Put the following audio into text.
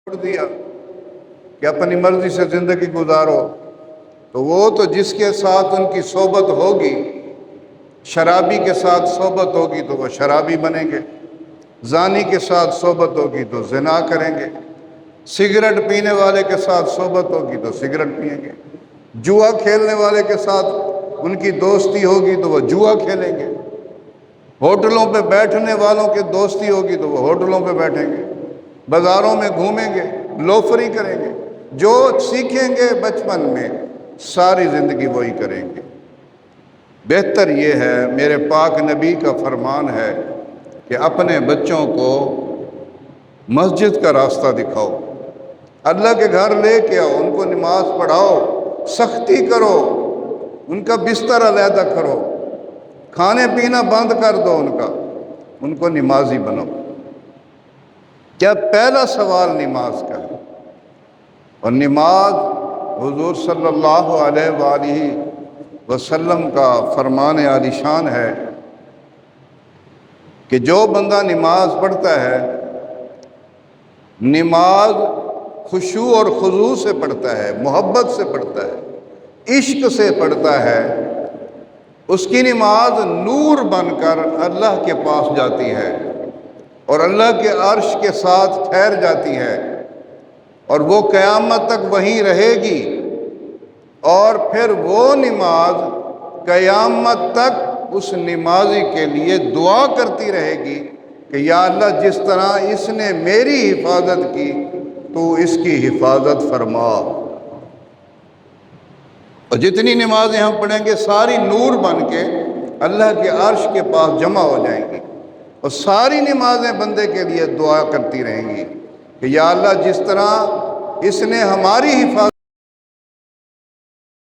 دیا کہ اپنی مرضی سے زندگی گزارو، تو وہ تو جس کے ساتھ ان کی صحبت ہوگی، شرابی کے ساتھ صحبت ہوگی تو وہ شرابی بنیں گے، زانی کے ساتھ صحبت ہوگی تو زنا کریں گے، سگریٹ پینے والے کے ساتھ صحبت ہوگی تو سگریٹ پئیں گے، جوا کھیلنے والے کے ساتھ ان کی دوستی ہوگی تو وہ جوا کھیلیں گے، ہوٹلوں پہ بیٹھنے والوں کی دوستی ہوگی تو وہ ہوٹلوں پہ بیٹھیں گے، بازاروں میں گھومیں گے، لوفری کریں گے، جو سیکھیں گے بچپن میں ساری زندگی وہی کریں گے۔ بہتر یہ ہے، میرے پاک نبی کا فرمان ہے کہ اپنے بچوں کو مسجد کا راستہ دکھاؤ، اللہ کے گھر لے کے آؤ، ان کو نماز پڑھاؤ، سختی کرو، ان کا بستر علیحدہ کرو، کھانے پینا بند کر دو ان کو نمازی بناؤ۔ کیا پہلا سوال نماز کا ہے، اور نماز حضور صلی اللہ علیہ وآلہ وسلم کا فرمان عالی شان ہے کہ جو بندہ نماز پڑھتا ہے، نماز خشوع اور خضوع سے پڑھتا ہے، محبت سے پڑھتا ہے، عشق سے پڑھتا ہے، اس کی نماز نور بن کر اللہ کے پاس جاتی ہے اور اللہ کے عرش کے ساتھ ٹھہر جاتی ہے، اور وہ قیامت تک وہیں رہے گی، اور پھر وہ نماز قیامت تک اس نمازی کے لیے دعا کرتی رہے گی کہ یا اللہ جس طرح اس نے میری حفاظت کی تو اس کی حفاظت فرما۔ اور جتنی نمازیں ہم پڑھیں گے ساری نور بن کے اللہ کے عرش کے پاس جمع ہو جائیں گی، اور ساری نمازیں بندے کے لیے دعا کرتی رہیں گی کہ یا اللہ جس طرح اس نے ہماری حفاظت